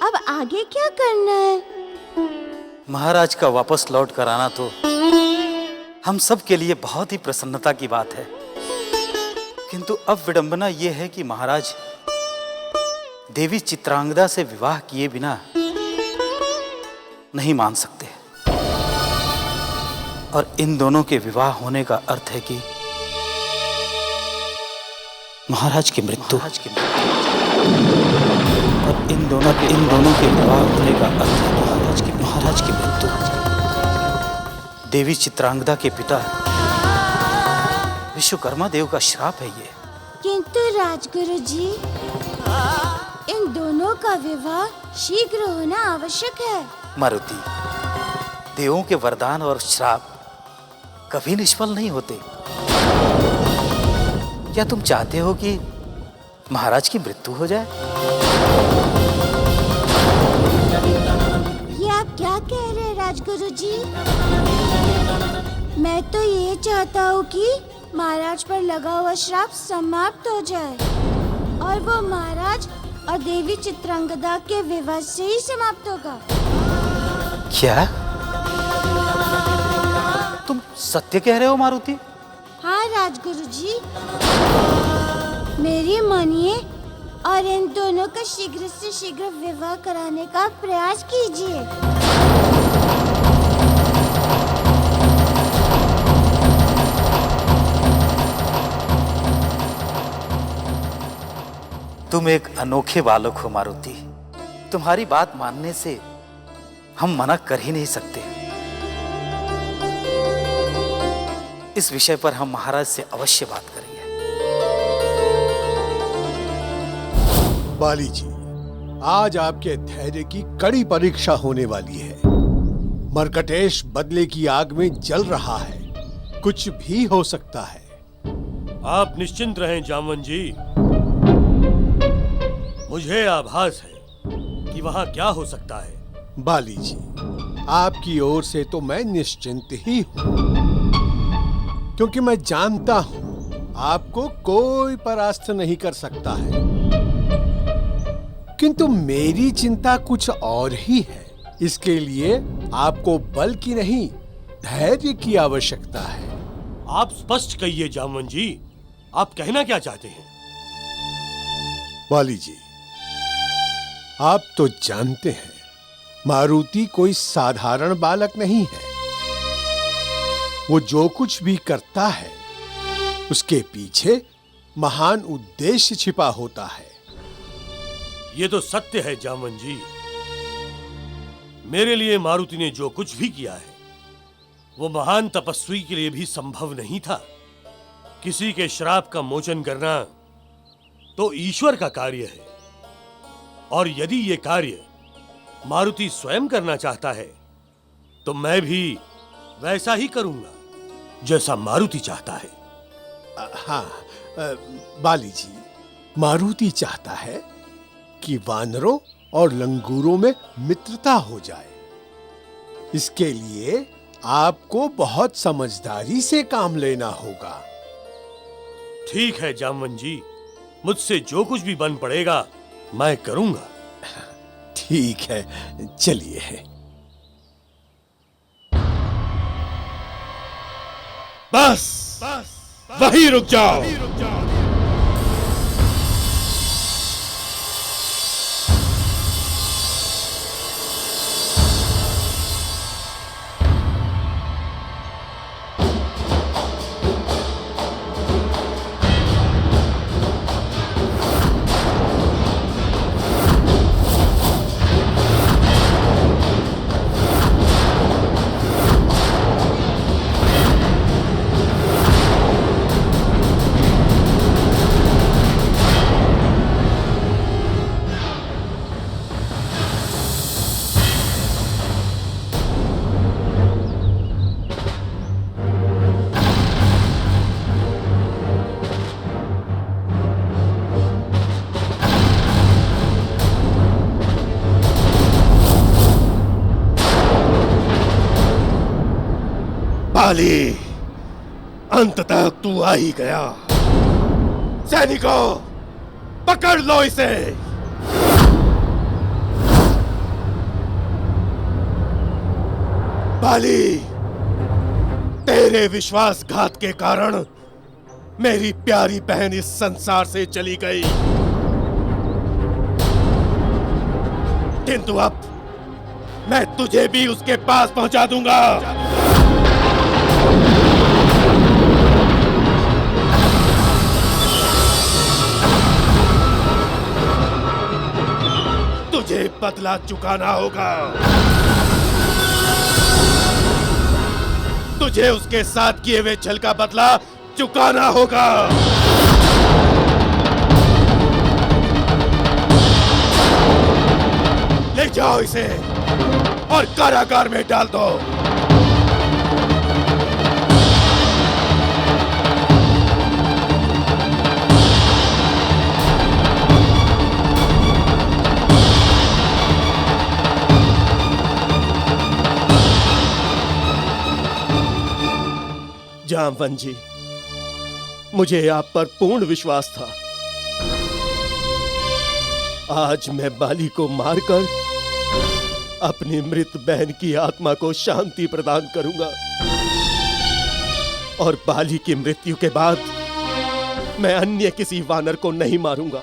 अब आगे क्या करना है? महाराज का वापस लौट कर आना तो हम सब के लिए बहुत ही प्रसन्नता की बात है, किंतु अब विडंबना ये है कि महाराज देवी चित्रांगदा से विवाह किए बिना नहीं मान सकते, और इन दोनों के विवाह होने का अर्थ है कि महाराज की मृत्यु। और इन दोनों के विवाह होने का अर्थ है महाराज की मृत्यु। देवी चित्रांगदा के पिता विश्वकर्मा देव का श्राप है ये। किंतु राजगुरु जी, इन दोनों का विवाह शीघ्र होना आवश्यक है। मारुति, देवों के वरदान और श्राप कभी निष्फल नहीं होते। क्या तुम चाहते हो कि महाराज की मृत्यु हो जाए? ये आप क्या कह रहे हैं राजगुरु जी? मैं तो ये चाहता हूँ कि महाराज पर लगा हुआ श्राप समाप्त हो जाए और वो महाराज और देवी चित्रांगदा के विवाह से ही समाप्त होगा। क्या तुम सत्य कह रहे हो मारुति? हाँ राजगुरु जी, मेरी मानिए और इन दोनों का शीघ्र से शीघ्र विवाह कराने का प्रयास कीजिए। तुम एक अनोखे बालक हो मारुति। तुम्हारी बात मानने से हम मना कर ही नहीं सकते। इस विषय पर हम महाराज से अवश्य बात करेंगे। बाली जी, आज आपके धैर्य की कड़ी परीक्षा होने वाली है। मर्कटेश बदले की आग में जल रहा है, कुछ भी हो सकता है। आप निश्चिंत रहें जामवन जी, मुझे आभास है कि वहां क्या हो सकता है। बाली जी, आपकी ओर से तो मैं निश्चिंत ही हूं, क्योंकि मैं जानता हूं आपको कोई परास्त नहीं कर सकता है। किंतु मेरी चिंता कुछ और ही है। इसके लिए आपको बल की नहीं, धैर्य की आवश्यकता है। आप स्पष्ट कहिए जामवन जी, आप कहना क्या चाहते हैं? बाली जी, आप तो जानते हैं मारुति कोई साधारण बालक नहीं है। वो जो कुछ भी करता है उसके पीछे महान उद्देश्य छिपा होता है। ये तो सत्य है जामवन जी। मेरे लिए मारुति ने जो कुछ भी किया है वो महान तपस्वी के लिए भी संभव नहीं था। किसी के श्राप का मोचन करना तो ईश्वर का कार्य है, और यदि ये कार्य मारुति स्वयं करना चाहता है तो मैं भी वैसा ही करूंगा जैसा मारुति चाहता है। हाँ बाली जी, मारुति चाहता है कि वानरों और लंगूरों में मित्रता हो जाए। इसके लिए आपको बहुत समझदारी से काम लेना होगा। ठीक है जामवन जी, मुझसे जो कुछ भी बन पड़ेगा मैं करूंगा। ठीक है, चलिए। बस वहीं रुक जाओ। बाली, अंततः तू आ ही गया। सैनिकों, पकड़ लो इसे। बाली, तेरे विश्वासघात के कारण मेरी प्यारी बहन इस संसार से चली गई, किंतु अब मैं तुझे भी उसके पास पहुंचा दूंगा। तुझे बदला चुकाना होगा। तुझे उसके साथ किए हुए छल का बदला चुकाना होगा। ले जाओ इसे और कारागार में डाल दो। जामवन जी, मुझे आप पर पूर्ण विश्वास था। आज मैं बाली को मारकर अपनी मृत बहन की आत्मा को शांति प्रदान करूंगा और बाली की मृत्यु के बाद मैं अन्य किसी वानर को नहीं मारूंगा।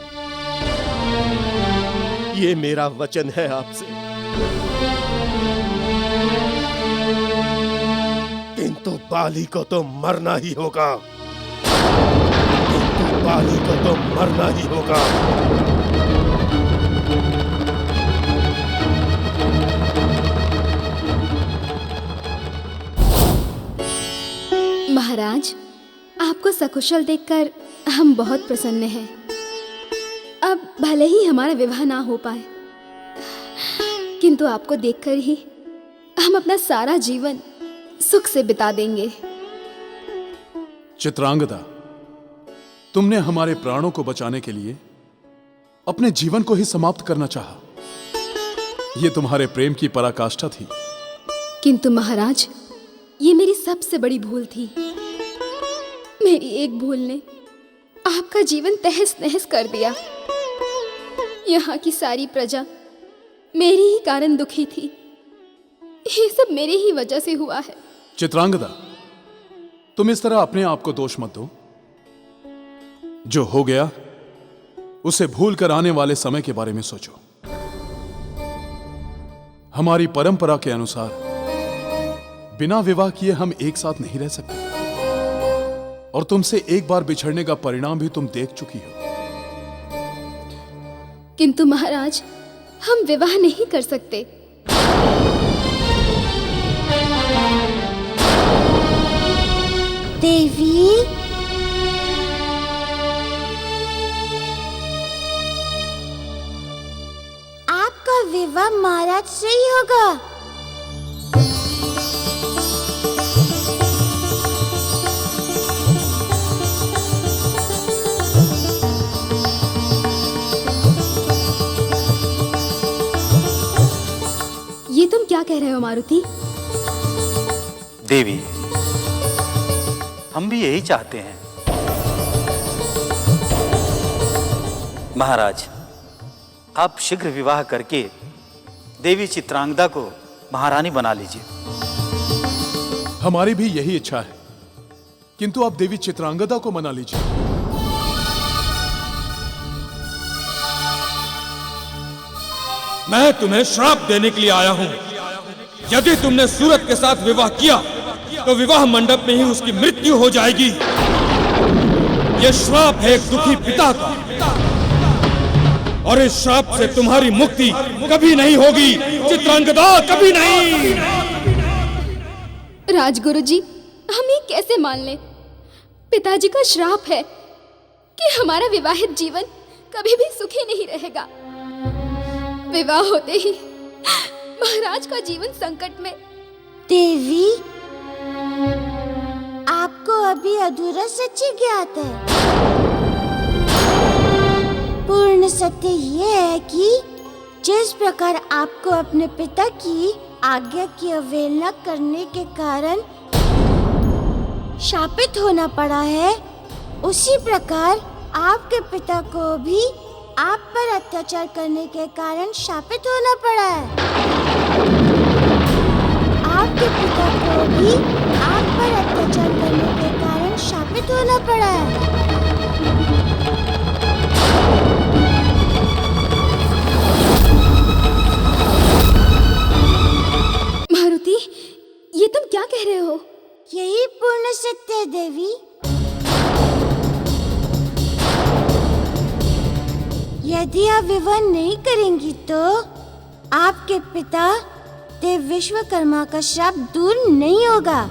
ये मेरा वचन है आपसे। किंतु बाली को तो मरना ही होगा। किंतु बाली को तो मरना ही होगा। महाराज, आपको सकुशल देखकर हम बहुत प्रसन्न हैं। अब भले ही हमारा विवाह ना हो पाए, किंतु आपको देखकर ही हम अपना सारा जीवन सुख से बिता देंगे। चित्रांगदा, तुमने हमारे प्राणों को बचाने के लिए अपने जीवन को ही समाप्त करना चाहा। यह तुम्हारे प्रेम की पराकाष्ठा थी। किंतु महाराज, ये मेरी सबसे बड़ी भूल थी। मेरी एक भूल ने आपका जीवन तहस नहस कर दिया। यहाँ की सारी प्रजा मेरे ही कारण दुखी थी। ये सब मेरी ही वजह से हुआ है। चित्रांगदा, तुम इस तरह अपने आप को दोष मत दो। जो हो गया उसे भूल कर आने वाले समय के बारे में सोचो। हमारी परंपरा के अनुसार बिना विवाह किए हम एक साथ नहीं रह सकते, और तुमसे एक बार बिछड़ने का परिणाम भी तुम देख चुकी हो। किंतु महाराज, हम विवाह नहीं कर सकते। देवी, आपका विवाह महाराज से ही होगा। ये तुम क्या कह रहे हो मारुति? देवी, हम भी यही चाहते हैं। महाराज, आप शीघ्र विवाह करके देवी चित्रांगदा को महारानी बना लीजिए। हमारी भी यही इच्छा है, किंतु आप देवी चित्रांगदा को मना लीजिए। मैं तुम्हें श्राप देने के लिए आया हूं। यदि तुमने सूरत के साथ विवाह किया तो विवाह मंडप में ही उसकी मृत्यु हो जाएगी। यह श्राप है एक दुखी पिता का, और इस श्राप से तुम्हारी मुक्ति कभी नहीं होगी चित्रांगदा, कभी नहीं। राजगुरु जी, हम ये कैसे मान लें? पिताजी का श्राप है कि हमारा विवाहित जीवन कभी भी सुखी नहीं रहेगा। विवाह होते ही महाराज का जीवन संकट में। देवी, आपको अभी अधूरा सच्ची ज्ञात है। पूर्ण सत्य ये है कि जिस प्रकार आपको अपने पिता की आज्ञा की अवहेलना करने के कारण शापित होना पड़ा है, उसी प्रकार आपके पिता को भी आप पर अत्याचार करने के कारण शापित होना पड़ा है। आप आपके पिता को भी आप पर अत्याचार करने के कारण शापित होना पड़ा है। मारुति, ये तुम क्या कह रहे हो? यही पूर्ण सत्य है देवी। यदि आप विवाह नहीं करेंगी तो आपके पिता देव विश्वकर्मा का श्राप दूर नहीं होगा।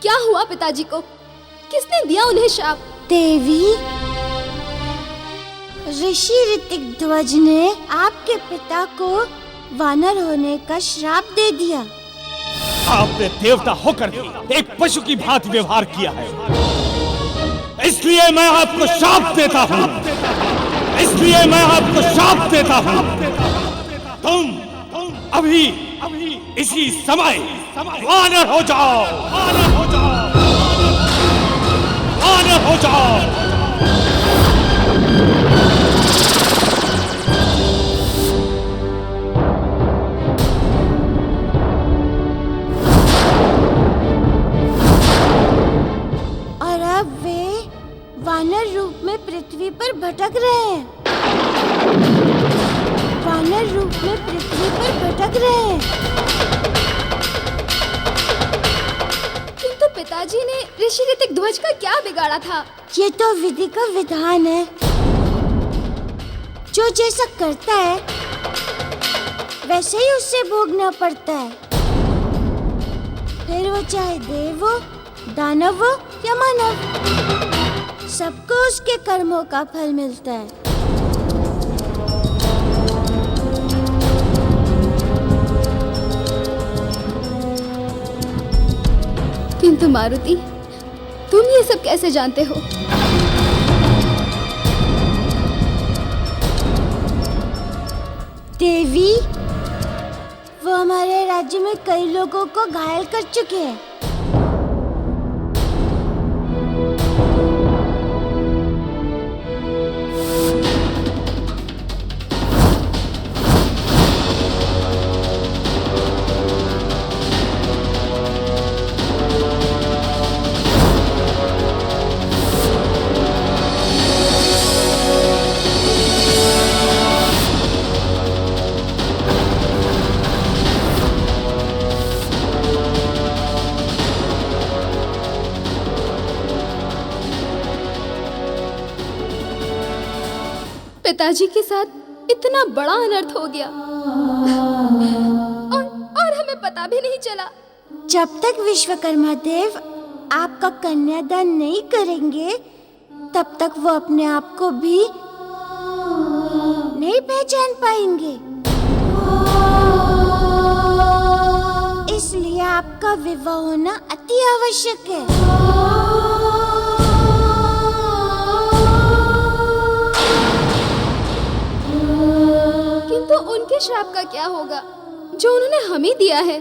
क्या हुआ पिताजी को? किसने दिया उन्हें श्राप? देवी, ऋषि ऋतिक ध्वज ने आपके पिता को वानर होने का श्राप दे दिया। आपने देवता होकर भी एक पशु की भांति व्यवहार किया है, इसलिए मैं आपको श्राप देता हूँ। इसलिए मैं आपको श्राप देता हूँ। तुम अभी इसी समय वानर हो जाओ। वानर हो जाओ। वानर हो जाओ। और अब वे वानर रूप में पृथ्वी पर भटक रहे हैं। वानर रूप में पृथ्वी पर भटक रहे हैं। किंतु पिताजी ने ऋषि ऋतिक ध्वज का क्या बिगाड़ा था? ये तो विधि का विधान है। जो जैसा करता है वैसे ही उससे भोगना पड़ता है, फिर वो चाहे देव हो, दानव हो या मानव, सबको उसके कर्मों का फल मिलता है। किंतु मारुति, तुम ये सब कैसे जानते हो? देवी, वो हमारे राज्य में कई लोगों को घायल कर चुके हैं। पिताजी के साथ इतना बड़ा अनर्थ हो गया और हमें पता भी नहीं चला। जब तक विश्वकर्मा देव आपका कन्यादान नहीं करेंगे तब तक वो अपने आप को भी नहीं पहचान पाएंगे। इसलिए आपका विवाह होना अति आवश्यक है। किंतु उनके श्राप का क्या होगा जो उन्होंने हमें दिया है?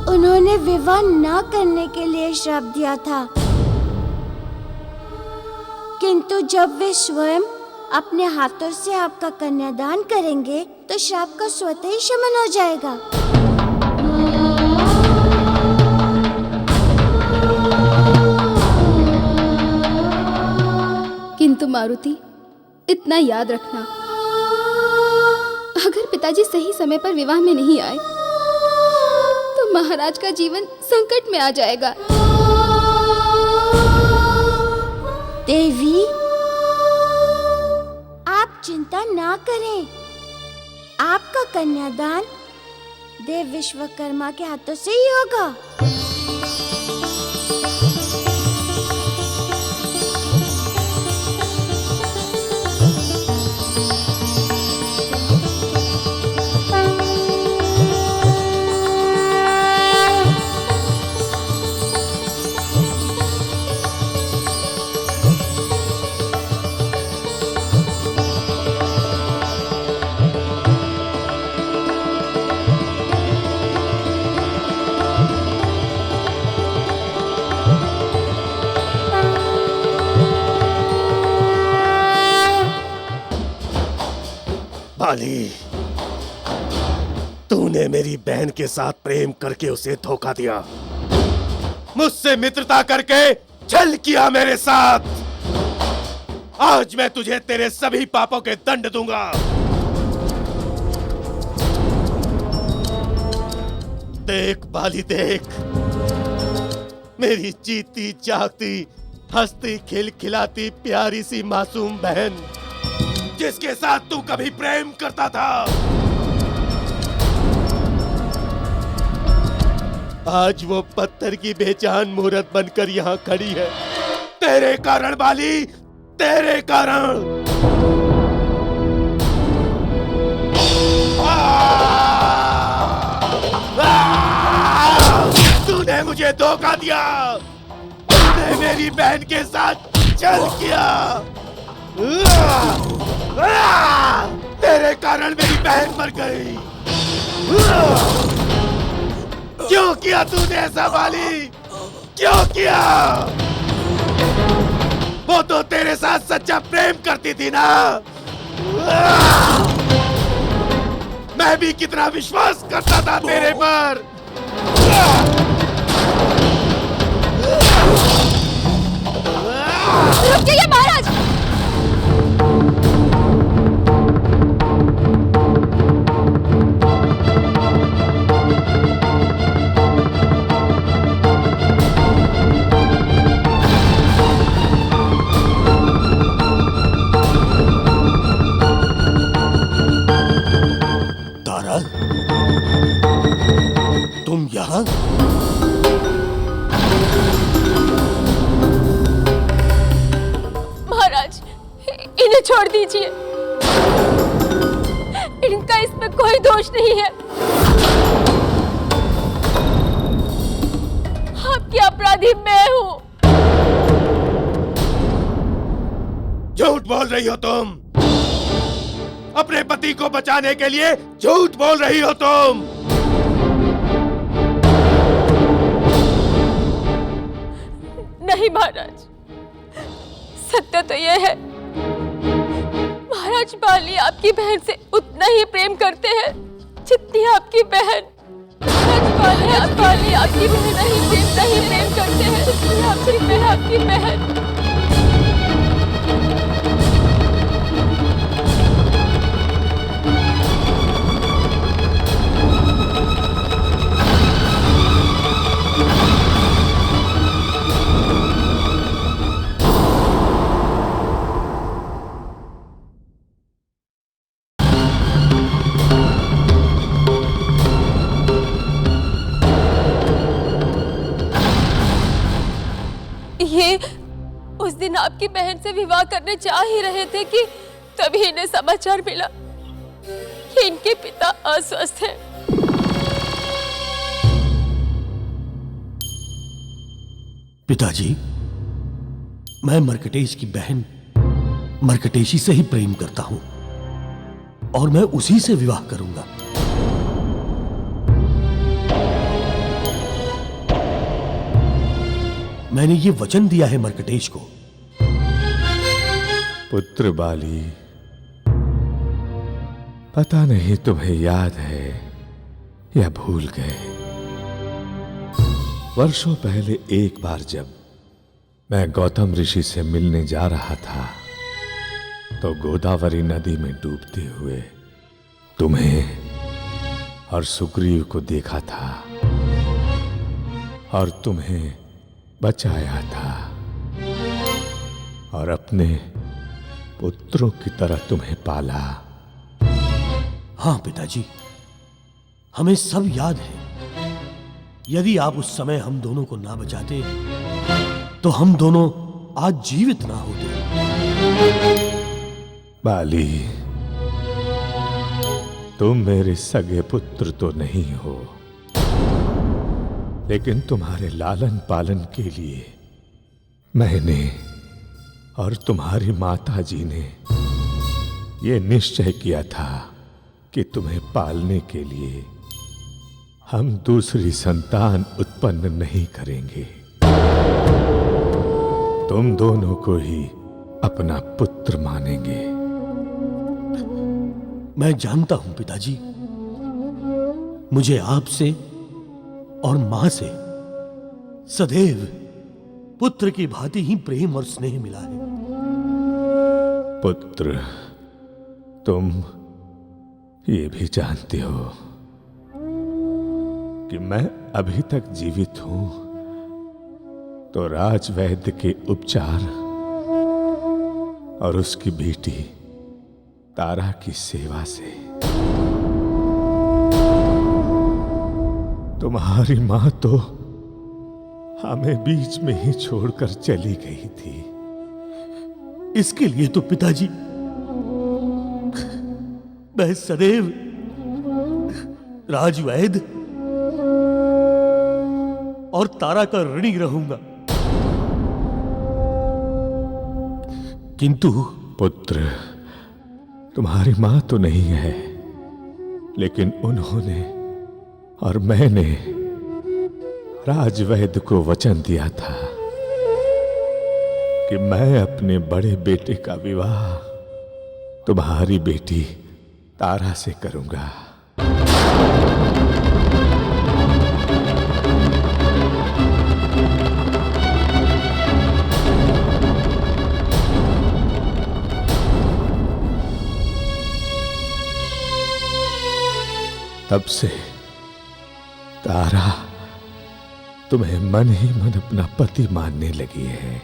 उन्होंने विवाह न करने के लिए श्राप दिया था, किंतु जब वे स्वयं अपने हाथों से आपका कन्यादान करेंगे तो श्राप का स्वतः ही शमन हो जाएगा। किंतु मारुति, इतना याद रखना, अगर पिताजी सही समय पर विवाह में नहीं आए तो महाराज का जीवन संकट में आ जाएगा। देवी, आप चिंता ना करें। आपका कन्यादान देव विश्वकर्मा के हाथों से ही होगा। बाली, तूने मेरी बहन के साथ प्रेम करके उसे धोखा दिया, मुझसे मित्रता करके छल किया मेरे साथ। आज मैं तुझे तेरे सभी पापों के दंड दूंगा। देख बाली देख, मेरी जीती जागती हंसती खिलखिलाती प्यारी सी मासूम बहन, जिसके साथ तू कभी प्रेम करता था, आज वो पत्थर की बेजान मूरत बनकर यहाँ खड़ी है। तेरे कारण बाली, तेरे कारण। तूने मुझे धोखा दिया, तूने मेरी बहन के साथ छल किया। तेरे कारण मेरी बहन मर गई। क्यों किया तूने ऐसा बाली, क्यों किया? वो तो तेरे साथ सच्चा प्रेम करती थी ना। मैं भी कितना विश्वास करता था तेरे पर। रुकिए महाराज। तारा, तुम यहाँ? महाराज, इन्हें छोड़ दीजिए, इनका इसमें कोई दोष नहीं है। आपकी अपराधी मैं हूँ। झूठ बोल रही हो तुम। अपने पति को बचाने के लिए झूठ बोल रही हो तुम। नहीं महाराज, सत्य तो यह है, महाराज बाली आपकी बहन से उतना ही प्रेम करते हैं जितनी आपकी बहन। महाराज बाली आपकी बहन नहीं प्रेम करते हैं जितनी आपकी बहन। ये उस दिन आपकी बहन से विवाह करने जा ही रहे थे कि तभी इन्हें समाचार मिला कि इनके पिता अस्वस्थ हैं। पिताजी, मैं मर्कटेश की बहन मर्कटेशी से ही प्रेम करता हूं और मैं उसी से विवाह करूंगा। मैंने ये वचन दिया है मर्कटेश को। पुत्र बाली, पता नहीं तुम्हें याद है या भूल गए, वर्षों पहले एक बार जब मैं गौतम ऋषि से मिलने जा रहा था तो गोदावरी नदी में डूबते हुए तुम्हें और सुग्रीव को देखा था और तुम्हें बचाया था और अपने पुत्रों की तरह तुम्हें पाला। हां पिताजी, हमें सब याद है। यदि आप उस समय हम दोनों को ना बचाते तो हम दोनों आज जीवित ना होते। बाली, तुम मेरे सगे पुत्र तो नहीं हो, लेकिन तुम्हारे लालन पालन के लिए मैंने और तुम्हारी माता जी ने यह निश्चय किया था कि तुम्हें पालने के लिए हम दूसरी संतान उत्पन्न नहीं करेंगे। तुम दोनों को ही अपना पुत्र मानेंगे। मैं जानता हूं पिताजी, मुझे आपसे और मां से सदैव पुत्र की भांति ही प्रेम और स्नेह मिला है। पुत्र, तुम ये भी जानते हो कि मैं अभी तक जीवित हूं तो राजवैद्य के उपचार और उसकी बेटी तारा की सेवा से। तुम्हारी मां तो हमें बीच में ही छोड़कर चली गई थी। इसके लिए तो पिताजी मैं सदैव राजवैद्य और तारा का ऋणी रहूंगा। किंतु पुत्र, तुम्हारी मां तो नहीं है, लेकिन उन्होंने और मैंने राजवैद्य को वचन दिया था कि मैं अपने बड़े बेटे का विवाह तुम्हारी बेटी तारा से करूंगा। तब से तारा तुम्हें मन ही मन अपना पति मानने लगी है।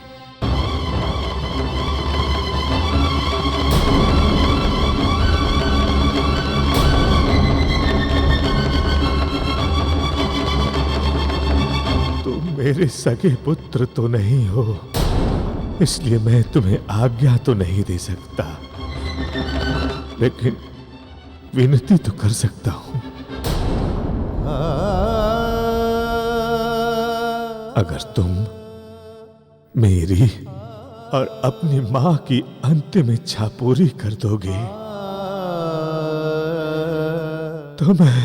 तुम मेरे सगे पुत्र तो नहीं हो, इसलिए मैं तुम्हें आज्ञा तो नहीं दे सकता, लेकिन विनती तो कर सकता हूं। अगर तुम मेरी और अपनी मां की अंतिम इच्छा पूरी कर दोगे तो मैं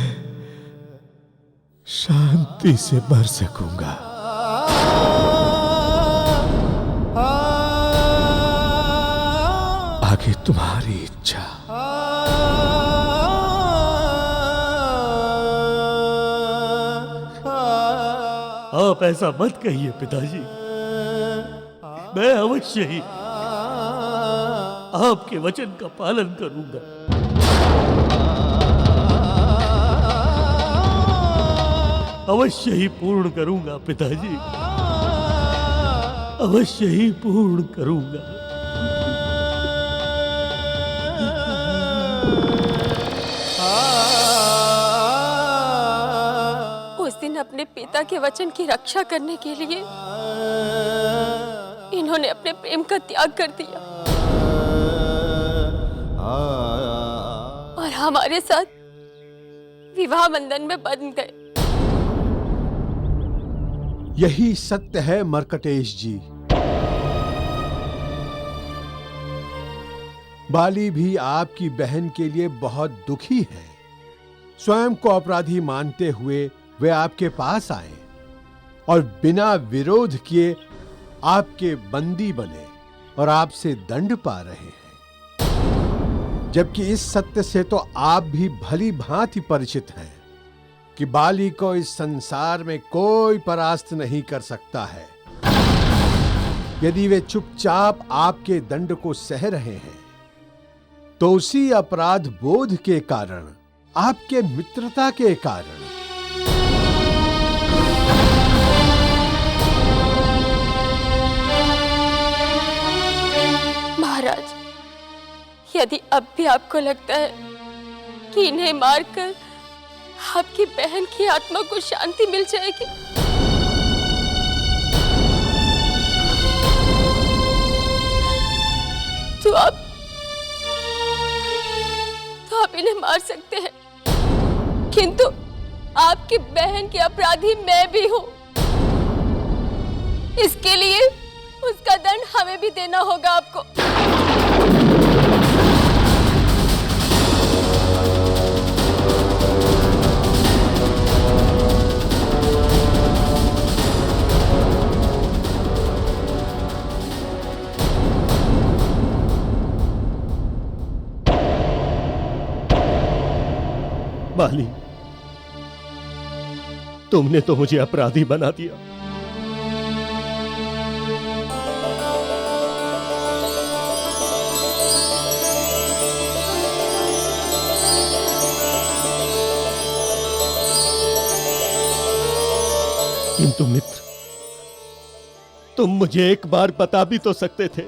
शांति से मर सकूंगा। आगे तुम्हारी इच्छा। आप ऐसा मत कहिए पिताजी, मैं अवश्य ही आपके वचन का पालन करूंगा। अवश्य ही पूर्ण करूंगा पिताजी, अवश्य ही पूर्ण करूंगा। उस दिन अपने पिता के वचन की रक्षा करने के लिए इन्होंने अपने प्रेम का त्याग कर दिया और हमारे साथ विवाह बंधन में बंध गए। यही सत्य है मर्कटेश जी। बाली भी आपकी बहन के लिए बहुत दुखी है। स्वयं को अपराधी मानते हुए वे आपके पास आए और बिना विरोध किए आपके बंदी बने और आपसे दंड पा रहे हैं। जबकि इस सत्य से तो आप भी भली भांति परिचित हैं कि बाली को इस संसार में कोई परास्त नहीं कर सकता है। यदि वे चुपचाप आपके दंड को सह रहे हैं तो उसी अपराध बोध के कारण, आपके मित्रता के कारण। महाराज, यदि अब भी आपको लगता है कि इन्हें मारकर आपकी बहन की आत्मा को शांति मिल जाएगी, तो आप इन्हें मार सकते हैं, किंतु आपकी बहन की अपराधी मैं भी हूं। इसके लिए उसका दंड हमें भी देना होगा आपको। बाली, तुमने तो मुझे अपराधी बना दिया। किंतु मित्र, तुम मुझे एक बार बता भी तो सकते थे।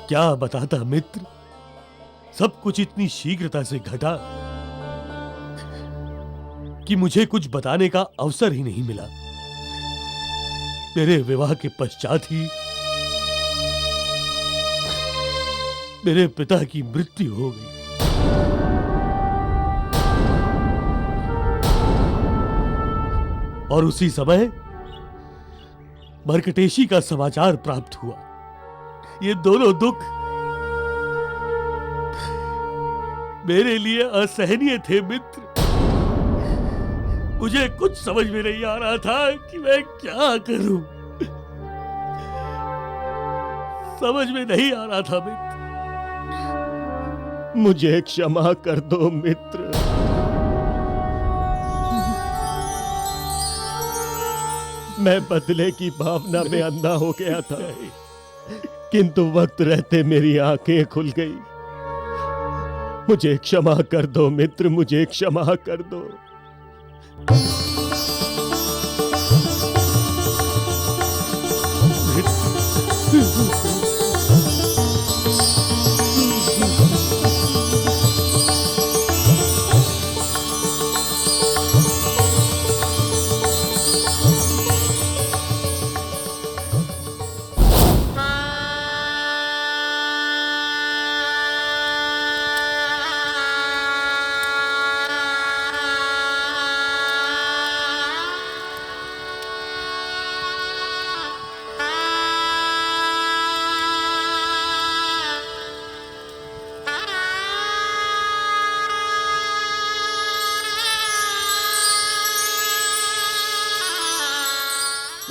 क्या बताता मित्र, सब कुछ इतनी शीघ्रता से घटा कि मुझे कुछ बताने का अवसर ही नहीं मिला। मेरे विवाह के पश्चात ही मेरे पिता की मृत्यु हो गई। और उसी समय मर्कटेशी का समाचार प्राप्त हुआ। ये दोनों दुख मेरे लिए असहनीय थे मित्र। मुझे कुछ समझ में नहीं आ रहा था कि मैं क्या करूं। समझ में नहीं आ रहा था मित्र। मुझे क्षमा कर दो मित्र। मैं बदले की भावना में अंधा हो गया था, किंतु वक्त रहते मेरी आंखें खुल गई। मुझे क्षमा कर दो मित्र, मुझे क्षमा कर दो।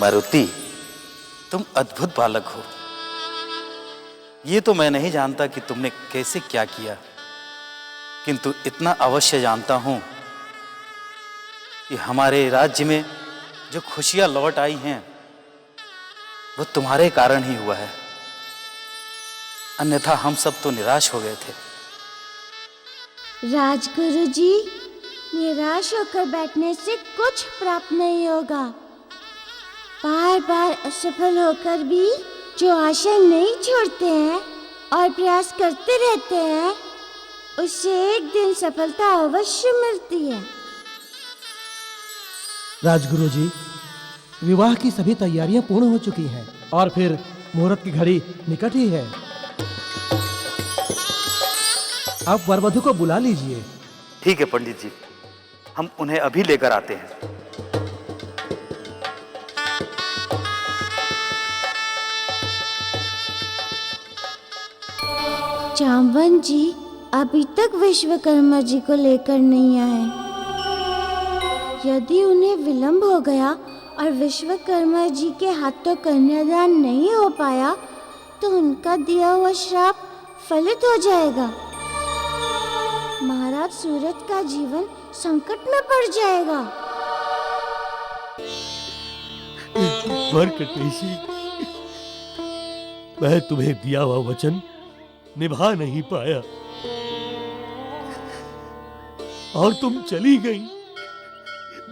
मारुति, तुम अद्भुत बालक हो। ये तो मैं नहीं जानता कि तुमने कैसे क्या किया, किंतु इतना अवश्य जानता हूं कि हमारे राज्य में जो खुशियां लौट आई हैं वो तुम्हारे कारण ही हुआ है, अन्यथा हम सब तो निराश हो गए थे। राजगुरु जी, निराश होकर बैठने से कुछ प्राप्त नहीं होगा। बार बार असफल होकर भी जो आशा नहीं छोड़ते हैं और प्रयास करते रहते हैं, उससे एक दिन सफलता अवश्य मिलती है। राजगुरु जी, विवाह की सभी तैयारियां पूर्ण हो चुकी हैं और फिर मुहूर्त की घड़ी निकट ही है। आप वरवधु को बुला लीजिए। ठीक है पंडित जी, हम उन्हें अभी लेकर आते हैं। जामवन जी अभी तक विश्वकर्मा जी को लेकर नहीं आए। यदि उन्हें विलंब हो गया और विश्वकर्मा जी के हाथों कन्यादान नहीं हो पाया तो उनका दिया हुआ श्राप फलित हो जाएगा। महाराज सूरज का जीवन संकट में पड़ जाएगा। मर्कटेशी, मैं तुम्हें दिया हुआ वचन निभा नहीं पाया और तुम चली गई।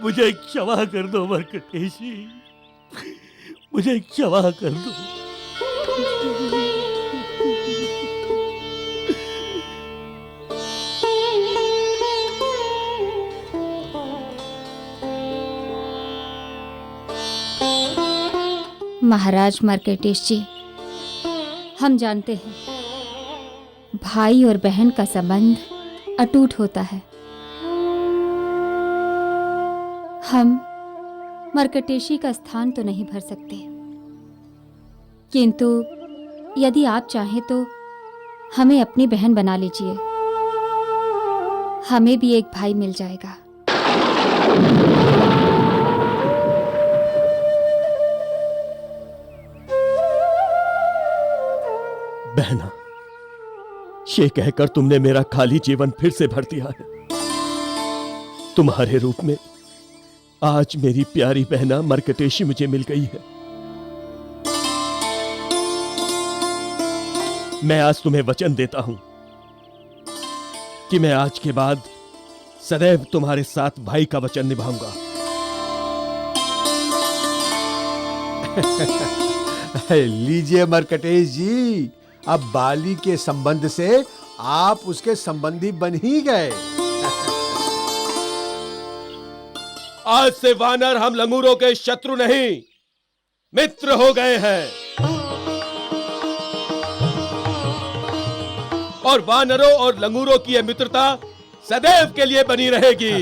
मुझे क्षमा कर दो मर्कटेशी, मुझे क्षमा कर दो। महाराज मर्कटेश जी, हम जानते हैं भाई और बहन का संबंध अटूट होता है। हम मर्कटेशी का स्थान तो नहीं भर सकते, किंतु यदि आप चाहें तो हमें अपनी बहन बना लीजिए। हमें भी एक भाई मिल जाएगा। बहना, ये कहकर तुमने मेरा खाली जीवन फिर से भर दिया है। तुम्हारे रूप में आज मेरी प्यारी बहना मरकटेशी मुझे मिल गई है। मैं आज तुम्हें वचन देता हूं कि मैं आज के बाद सदैव तुम्हारे साथ भाई का वचन निभाऊंगा। लीजिए मरकटेश जी, अब बाली के संबंध से आप उसके संबंधी बन ही गए। आज से वानर हम लंगूरों के शत्रु नहीं, मित्र हो गए हैं। और वानरों और लंगूरों की यह मित्रता सदैव के लिए बनी रहेगी।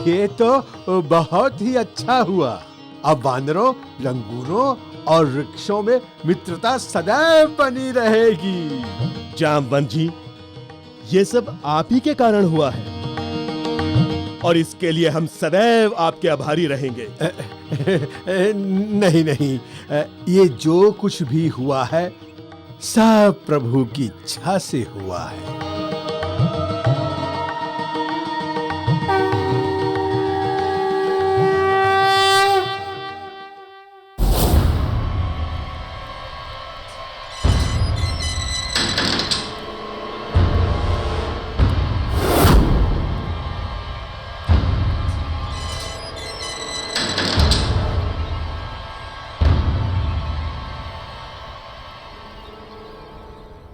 ये तो बहुत ही अच्छा हुआ। अब वानरों, लंगूरों और वृक्षों में मित्रता सदैव बनी रहेगी। जामवंत जी, ये सब आप ही के कारण हुआ है और इसके लिए हम सदैव आपके आभारी रहेंगे। नहीं नहीं, ये जो कुछ भी हुआ है सब प्रभु की इच्छा से हुआ है।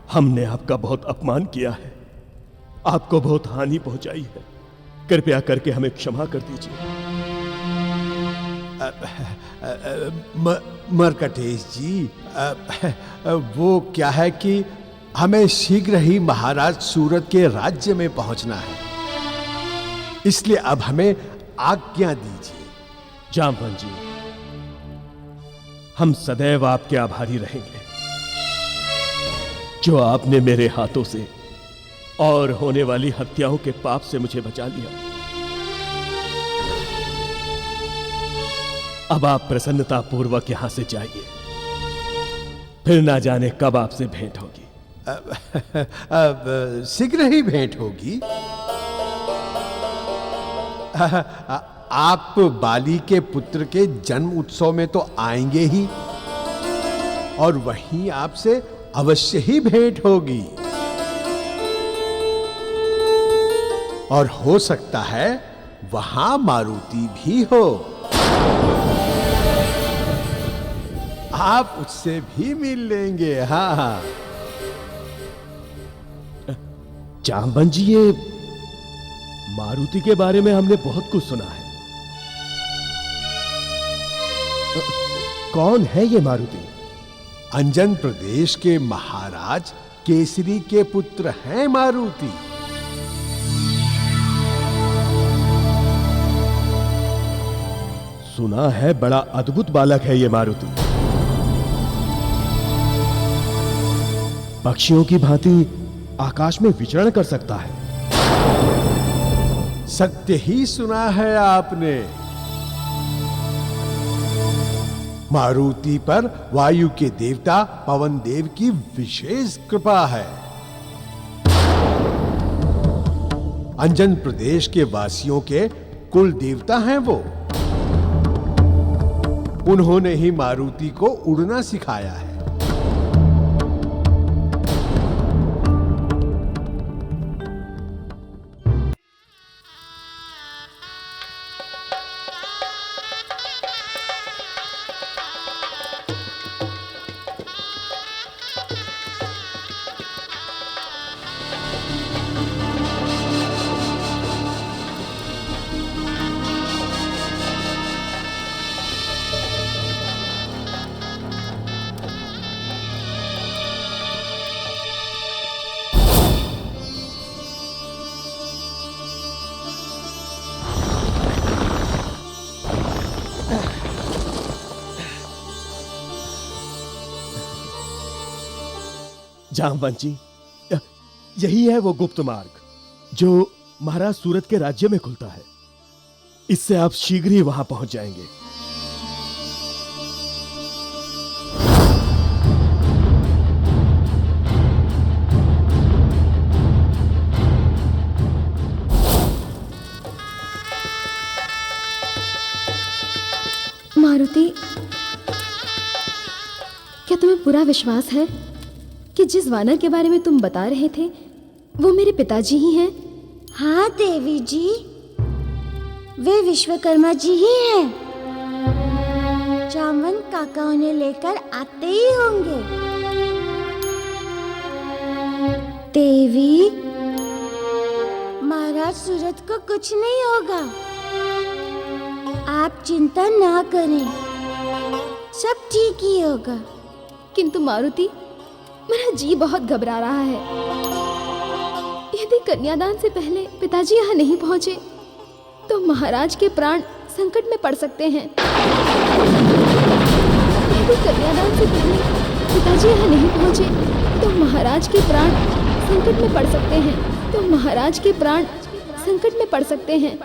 हमने आपका बहुत अपमान किया है, आपको बहुत हानि पहुंचाई है। कृपया करके हमें क्षमा कर दीजिए। मरकटेश जी, वो क्या है कि हमें शीघ्र ही महाराज सूरत के राज्य में पहुंचना है, इसलिए अब हमें आज्ञा दीजिए। जामवंत जी, हम सदैव आपके आभारी रहेंगे जो आपने मेरे हाथों से और होने वाली हत्याओं के पाप से मुझे बचा लिया। अब आप प्रसन्नता पूर्वक यहां से जाइए, फिर ना जाने कब आपसे भेंट होगी। अब शीघ्र ही भेंट होगी। आप बाली के पुत्र के जन्म उत्सव में तो आएंगे ही, और वहीं आपसे अवश्य ही भेंट होगी। और हो सकता है वहां मारुति भी हो, आप उससे भी मिल लेंगे। हाँ, जामवंत जी, ये मारुति के बारे में हमने बहुत कुछ सुना है। कौन है ये मारुति? अंजन प्रदेश के महाराज केसरी के पुत्र हैं मारुति। सुना है बड़ा अद्भुत बालक है ये मारुति। पक्षियों की भांति आकाश में विचरण कर सकता है। सत्य ही सुना है आपने। मारुति पर वायु के देवता पवन देव की विशेष कृपा है। अंजन प्रदेश के वासियों के कुल देवता हैं वो। उन्होंने ही मारुति को उड़ना सिखाया है। जामवंत जी, यही है वो गुप्त मार्ग जो महाराज सूरत के राज्य में खुलता है। इससे आप शीघ्र ही वहां पहुंच जाएंगे। क्या तुम्हें पूरा विश्वास है कि जिस वानर के बारे में तुम बता रहे थे वो मेरे पिताजी ही हैं? हाँ देवी जी, वे विश्वकर्मा जी ही हैं। जामवंत काका उन्हें लेकर आते ही होंगे। देवी, महाराज सूरत को कुछ नहीं होगा, आप चिंता ना करें, सब ठीक ही होगा। किंतु मारुति, मेरा जी बहुत घबरा रहा है। यदि कन्यादान से पहले पिताजी यहाँ नहीं पहुंचे तो महाराज के प्राण संकट में पड़ सकते हैं। यदि कन्यादान से पहले पिताजी यहाँ नहीं पहुंचे तो महाराज के प्राण संकट में पड़ सकते हैं। तो महाराज के प्राण संकट में पड़ सकते हैं।